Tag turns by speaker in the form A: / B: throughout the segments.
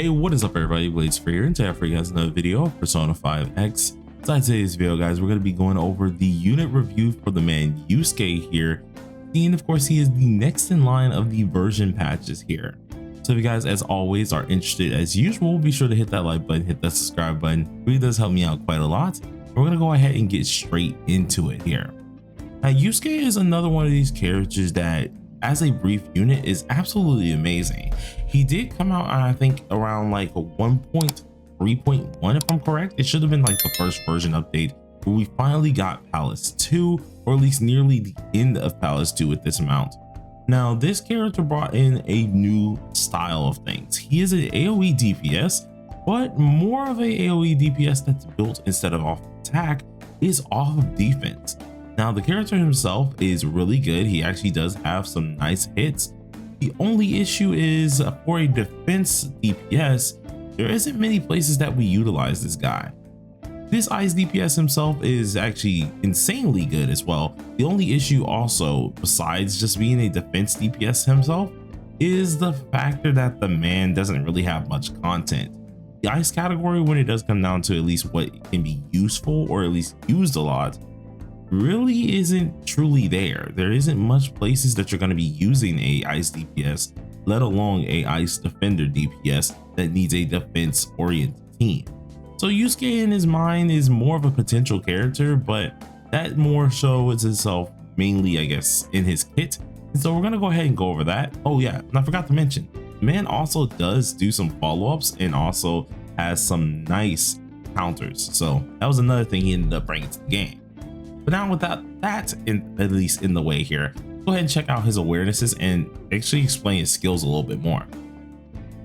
A: Hey, what is up everybody, Blades for here, and today for you guys another video of Persona 5X. Inside today's video guys, we're going to be going over the unit review for the man Yusuke here, and of course he is the next in line of the version patches here. So if you guys as always are interested as usual, be sure to hit that like button, hit that subscribe button. It really does help me out quite a lot. We're going to go ahead and get straight into it here. Now Yusuke is another one of these characters that as a brief unit is absolutely amazing. He did come out I think around like 1.3.1 if I'm correct. It should have been like the first version update where we finally got Palace 2, or at least nearly the end of Palace 2 with this mount. Now this character brought in a new style of things. He is an AoE DPS, but more of a AoE DPS that's built instead of off attack is off of defense. Now the character himself is really good. He actually does have some nice hits. The only issue is for a defense DPS, there isn't many places that we utilize this guy. This ice DPS himself is actually insanely good as well. The only issue also, besides just being a defense DPS himself, is the factor that the man doesn't really have much content. The ice category, when it does come down to at least what can be useful or at least used a lot, really isn't truly there. There isn't much places that you're going to be using a ice DPS, let alone a ice defender DPS that needs a defense oriented team. So Yusuke in his mind is more of a potential character, but that more shows itself mainly I guess in his kit, and so we're going to go ahead and go over that. Oh yeah, and I forgot to mention, the man also does do some follow-ups and also has some nice counters, so that was another thing he ended up bringing to the game. But now without that at least in the way here, go ahead and check out his awarenesses and actually explain his skills a little bit more.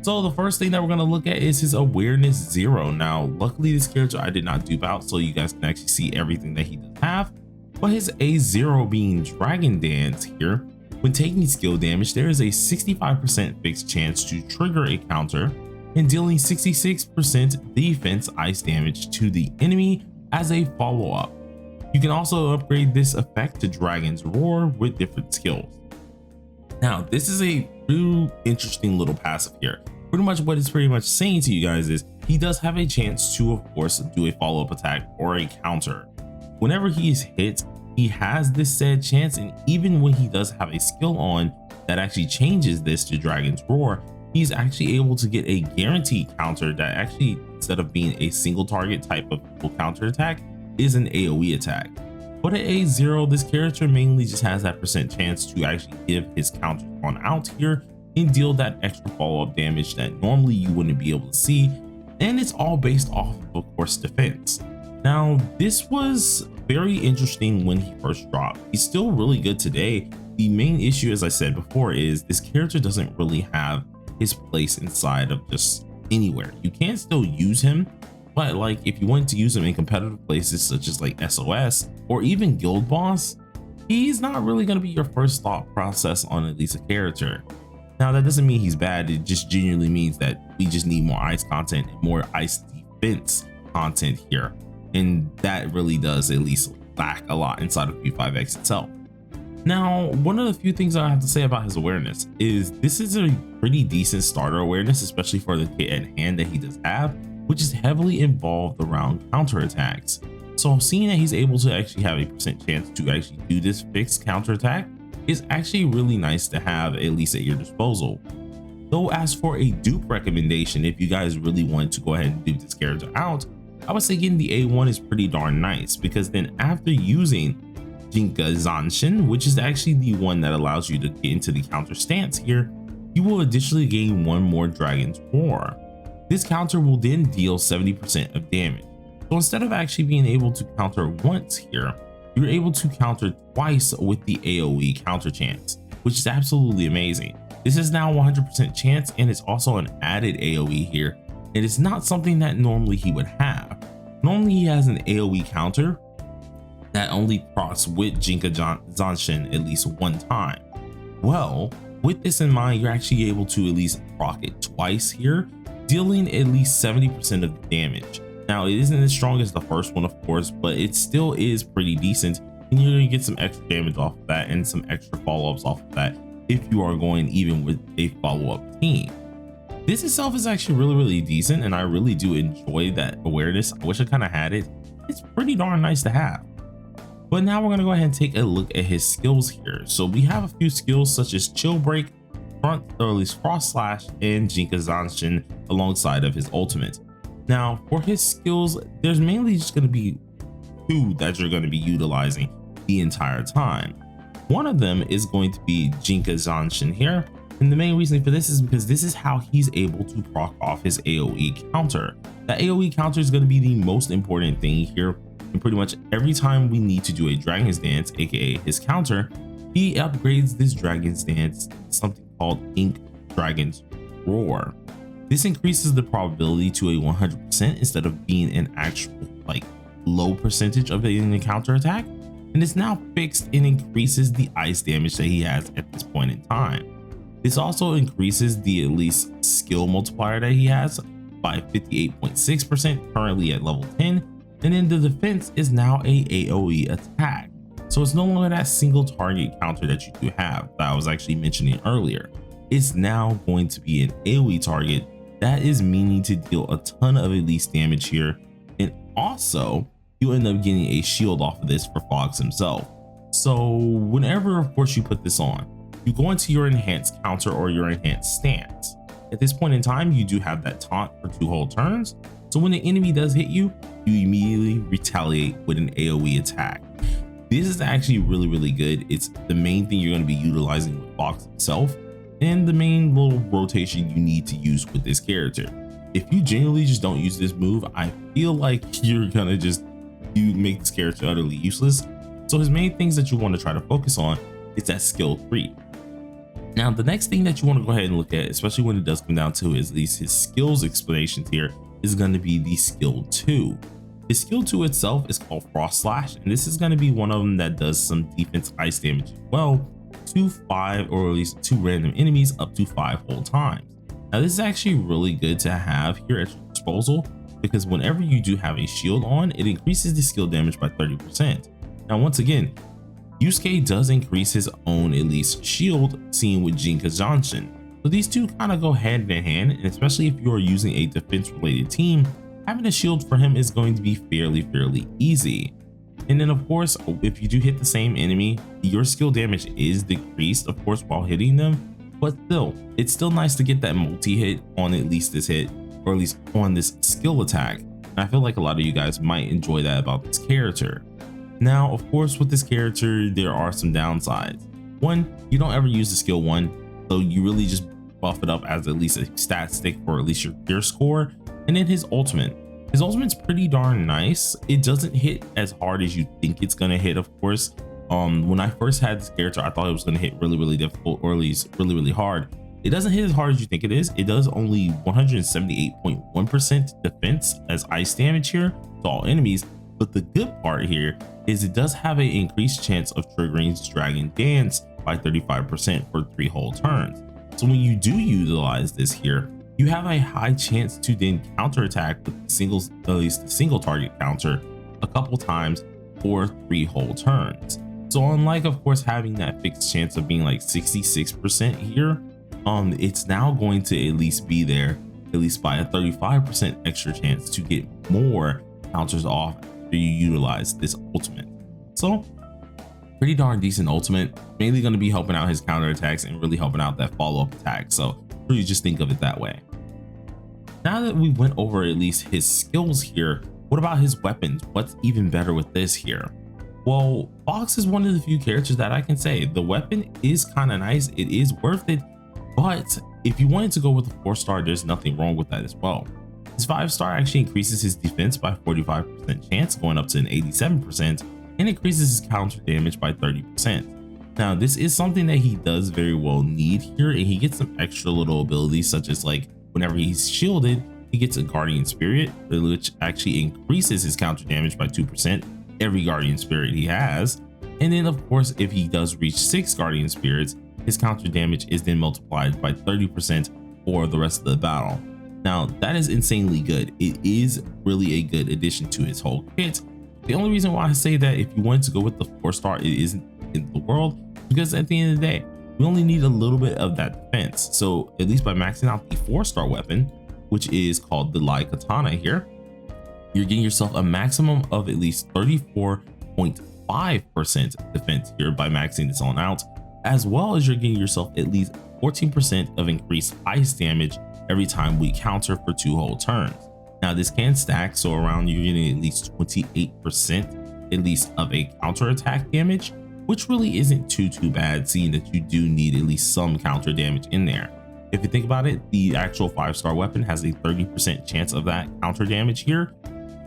A: So the first thing that we're going to look at is his awareness 0. Now luckily this character I did not dupe out, so you guys can actually see everything that he does have. But his A0 being Dragon Dance here, when taking skill damage there is a 65% fixed chance to trigger a counter and dealing 66% defense ice damage to the enemy as a follow-up. You can also upgrade this effect to Dragon's Roar with different skills. Now this is a really interesting little passive here. Pretty much what it's pretty much saying to you guys is he does have a chance to of course do a follow-up attack or a counter. Whenever he is hit, he has this said chance, and even when he does have a skill on that actually changes this to Dragon's Roar, he's actually able to get a guaranteed counter that actually, instead of being a single target type of counter attack, is an AoE attack. But at A0, this character mainly just has that percent chance to actually give his counter on out here and deal that extra follow-up damage that normally you wouldn't be able to see, and it's all based off of course defense. Now this was very interesting when he first dropped. He's still really good today. The main issue, as I said before, is this character doesn't really have his place inside of just anywhere. You can still use him, but like if you want to use him in competitive places such as like SOS or even Guild Boss, he's not really going to be your first thought process on at least a character. Now that doesn't mean he's bad, it just genuinely means that we just need more ice content and more ice defense content here, and that really does at least lack a lot inside of P5X itself. Now one of the few things I have to say about his awareness is this is a pretty decent starter awareness, especially for the kit at hand that he does have, which is heavily involved around counterattacks. So seeing that he's able to actually have a percent chance to actually do this fixed counterattack is actually really nice to have at least at your disposal. Though as for a dupe recommendation, if you guys really want to go ahead and dupe this character out, I would say getting the A1 is pretty darn nice, because then after using Jinka Zanshin, which is actually the one that allows you to get into the counter stance here, you will additionally gain one more Dragon's Roar. This counter will then deal 70% of damage. So instead of actually being able to counter once here, you're able to counter twice with the AoE counter chance, which is absolutely amazing. This is now 100% chance, and it's also an added AoE here, and it's not something that normally he would have. Normally he has an AoE counter that only procs with Jinka Zanshin at least one time. Well, with this in mind, you're actually able to at least proc it twice here, dealing at least 70% of the damage. Now it isn't as strong as the first one of course, but it still is pretty decent, and you're gonna get some extra damage off of that and some extra follow-ups off of that if you are going even with a follow-up team. This itself is actually really decent, and I really do enjoy that awareness. I wish I kind of had it. It's pretty darn nice to have. But now we're going to go ahead and take a look at his skills here. So we have a few skills such as Chill Break, Front, or at least Frost Slash, and Jinkazanshin alongside of his ultimate. Now for his skills, there's mainly just going to be two that you're going to be utilizing the entire time. One of them is going to be Jinkazanshin here. And the main reason for this is because this is how he's able to proc off his AoE counter. That AoE counter is going to be the most important thing here. And pretty much every time we need to do a Dragon's Dance, aka his counter, he upgrades this Dragon's Dance to something called Ink Dragon's Roar. This increases the probability to a 100% instead of being an actual like low percentage of a counter attack. And it's now fixed and increases the ice damage that he has at this point in time. This also increases the at least skill multiplier that he has by 58.6%, currently at level 10. And then the defense is now a AoE attack. So it's no longer that single target counter that you do have that I was actually mentioning earlier. It's now going to be an AoE target that is meaning to deal a ton of at least damage here. And also you end up getting a shield off of this for Fox himself. So whenever of course you put this on, you go into your enhanced counter or your enhanced stance. At this point in time, you do have that taunt for 2 whole turns. So when the enemy does hit you, you immediately retaliate with an AoE attack. This is actually really good. It's the main thing you're going to be utilizing with Fox himself, and the main little rotation you need to use with this character. If you genuinely just don't use this move, I feel like you're gonna you make this character utterly useless. So his main things that you want to try to focus on is that skill 3. Now, the next thing that you want to go ahead and look at, especially when it does come down to at least his skills explanations here, is going to be the skill 2. The skill 2 itself is called Frost Slash, and this is going to be one of them that does some defense ice damage as well to 5 or at least 2 random enemies up to 5 whole times. Now, this is actually really good to have here at your disposal because whenever you do have a shield on, it increases the skill damage by 30%. Now, once again, Yusuke does increase his own at least shield seen with Jinkazanshin. So these two kind of go hand in hand, and especially if you're using a defense related team, having a shield for him is going to be fairly easy. And then of course, if you do hit the same enemy, your skill damage is decreased of course while hitting them, but still, it's still nice to get that multi-hit on at least this hit, or at least on this skill attack. And I feel like a lot of you guys might enjoy that about this character. Now, of course, with this character, there are some downsides. One, you don't ever use the skill 1, so you really just buff it up as at least a stat stick for at least your gear score. And then his ultimate's pretty darn nice. It doesn't hit as hard as you think it's gonna hit, of course. When I first had this character, I thought it was gonna hit really difficult, or at least really hard. It doesn't hit as hard as you think it is. It does only 178.1% defense as ice damage here to all enemies. But the good part here is it does have an increased chance of triggering Dragon Dance by 35% for 3 whole turns. So when you do utilize this here, you have a high chance to then counterattack with at least the single target counter a couple times for 3 whole turns. So unlike of course having that fixed chance of being like 66% here, it's now going to at least be there at least by a 35% extra chance to get more counters off after you utilize this ultimate. So pretty darn decent ultimate, mainly going to be helping out his counter attacks and really helping out that follow-up attack. So really just think of it that way. Now that we went over at least his skills here, what about his weapons? What's even better with this here? Well, Fox is one of the few characters that I can say the weapon is kind of nice. It is worth it, but if you wanted to go with a 4-star, there's nothing wrong with that as well. His 5-star actually increases his defense by 45% chance, going up to an 87%, and increases his counter damage by 30%. Now, this is something that he does very well need here, and he gets some extra little abilities, such as like whenever he's shielded, he gets a Guardian Spirit, which actually increases his counter damage by 2%, every Guardian Spirit he has. And then of course, if he does reach 6 Guardian Spirits, his counter damage is then multiplied by 30% for the rest of the battle. Now, that is insanely good. It is really a good addition to his whole kit. The only reason why I say that if you wanted to go with the 4-star, it isn't in the world, because at the end of the day, we only need a little bit of that defense. So at least by maxing out the 4-star weapon, which is called the Light Katana here, you're getting yourself a maximum of at least 34.5% defense here by maxing this on out, as well as you're getting yourself at least 14% of increased ice damage every time we counter for 2 whole turns. Now this can stack, so around you're getting at least 28% at least of a counter attack damage, which really isn't too bad, seeing that you do need at least some counter damage in there. If you think about it, the actual 5-star weapon has a 30% chance of that counter damage here.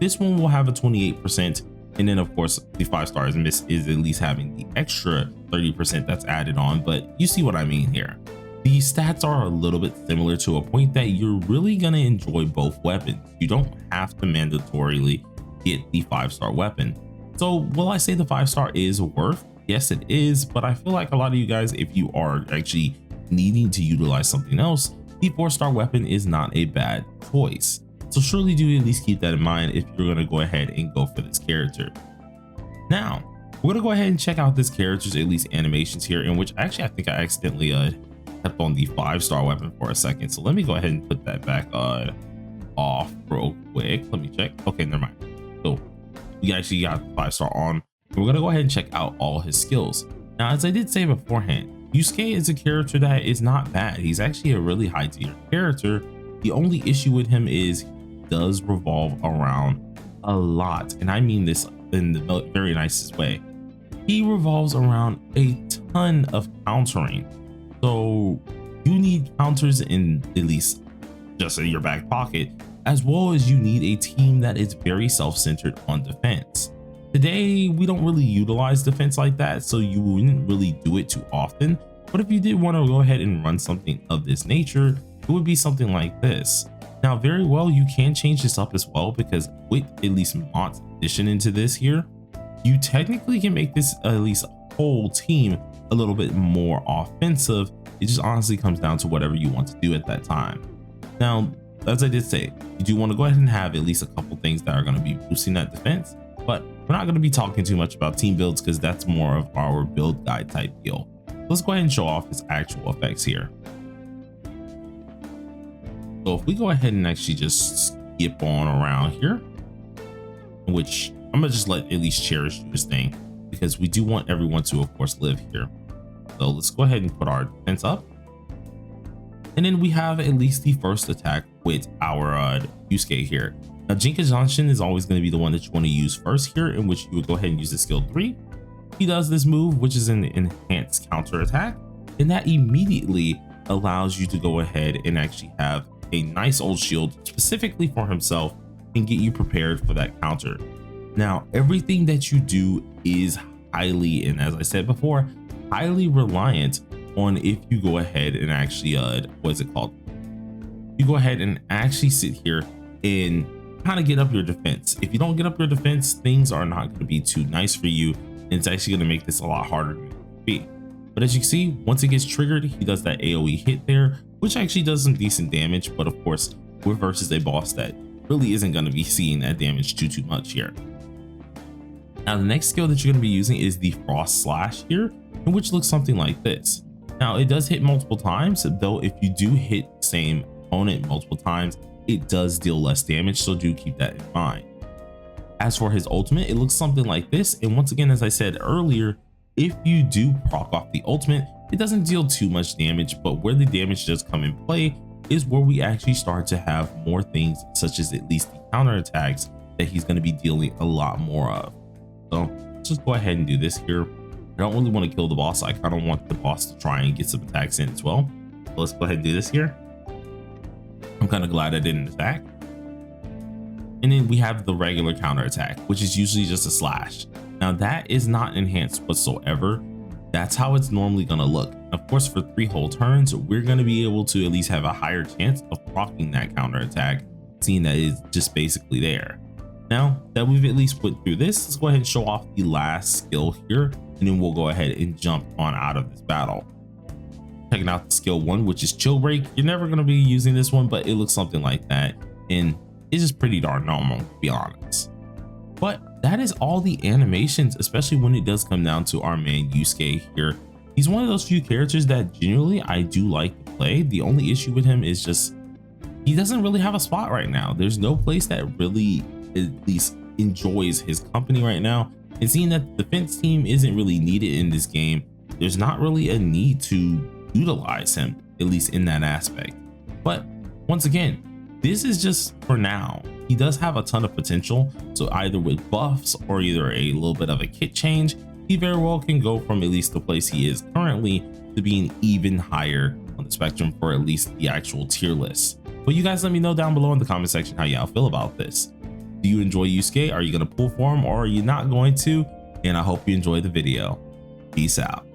A: This one will have a 28%, and then of course the 5-star is at least having the extra 30% that's added on, but you see what I mean here. The stats are a little bit similar to a point that you're really gonna enjoy both weapons. You don't have to mandatorily get the 5-star weapon. So will I say the 5-star is worth? Yes, it is, but I feel like a lot of you guys, if you are actually needing to utilize something else, the 4-star weapon is not a bad choice. So surely do at least keep that in mind if you're gonna go ahead and go for this character. Now, we're gonna go ahead and check out this character's at least animations here, in which actually I think I accidentally tapped on the 5-star weapon for a second. So let me go ahead and put that back off real quick. Let me check. Okay, never mind. So we actually got the 5-star on. We're gonna go ahead and check out all his skills. Now, as I did say beforehand, Yusuke is a character that is not bad. He's actually a really high tier character. The only issue with him is he does revolve around a lot, and I mean this in the very nicest way. He revolves around a ton of countering. So you need counters in at least just in your back pocket, as well as you need a team that is very self-centered on defense. Today, we don't really utilize defense like that, so you wouldn't really do it too often. But if you did want to go ahead and run something of this nature, it would be something like this. Now, very well, you can change this up as well, because with at least mods addition into this here, you technically can make this at least whole team a little bit more offensive. It just honestly comes down to whatever you want to do at that time. Now, as I did say, you do want to go ahead and have at least a couple things that are going to be boosting that defense, but we're not going to be talking too much about team builds because that's more of our build guide type deal. Let's go ahead and show off his actual effects here. So if we go ahead and actually just skip on around here, which I'm gonna just let at least Cherish do this thing, because we do want everyone to of course live here. So let's go ahead and put our defense up, and then we have at least the first attack with our Yusuke here. Now Jinka-Janshin is always going to be the one that you want to use first here, in which you would go ahead and use the skill 3. He does this move, which is an enhanced counter attack, and that immediately allows you to go ahead and actually have a nice old shield specifically for himself and get you prepared for that counter. Now, everything that you do is highly, and as I said before, highly reliant on if you go ahead and actually, what's it called? You go ahead and actually sit here and kind of get up your defense. If you don't get up your defense, things are not going to be too nice for you, and it's actually going to make this a lot harder to be. But as you can see, once it gets triggered, he does that AoE hit there, which actually does some decent damage. But of course, we're versus a boss that really isn't going to be seeing that damage too much here. Now, the next skill that you're going to be using is the Frost Slash here, in which looks something like this. Now, it does hit multiple times, though if you do hit the same opponent multiple times, it does deal less damage, so do keep that in mind. As for his ultimate, it looks something like this, and once again, as I said earlier, if you do proc off the ultimate, it doesn't deal too much damage, but where the damage does come in play is where we actually start to have more things, such as at least the counter attacks that he's going to be dealing a lot more of. So let's just go ahead and do this here. I don't really want to kill the boss. I kind of want the boss to try and get some attacks in as well. So let's go ahead and do this here. I'm kind of glad I didn't attack. And then we have the regular counter attack, which is usually just a slash. Now that is not enhanced whatsoever. That's how it's normally going to look. Of course, for 3 whole turns, we're going to be able to at least have a higher chance of proccing that counter attack, seeing that it's just basically there. Now that we've at least put through this, let's go ahead and show off the last skill here, and then we'll go ahead and jump on out of this battle. Checking out the skill 1, which is Chill Break. You're never going to be using this one, but it looks something like that, and it's just pretty darn normal, to be honest. But that is all the animations, especially when it does come down to our main Yusuke here. He's one of those few characters that generally I do like to play. The only issue with him is just he doesn't really have a spot right now. There's no place that really at least enjoys his company right now. And seeing that the defense team isn't really needed in this game, there's not really a need to utilize him, at least in that aspect. But once again, this is just for now. He does have a ton of potential, so either with buffs or either a little bit of a kit change, he very well can go from at least the place he is currently to being even higher on the spectrum for at least the actual tier list. But you guys let me know down below in the comment section how y'all feel about this. Do you enjoy Yusuke? Are you going to pull for him or are you not going to? And I hope you enjoyed the video. Peace out.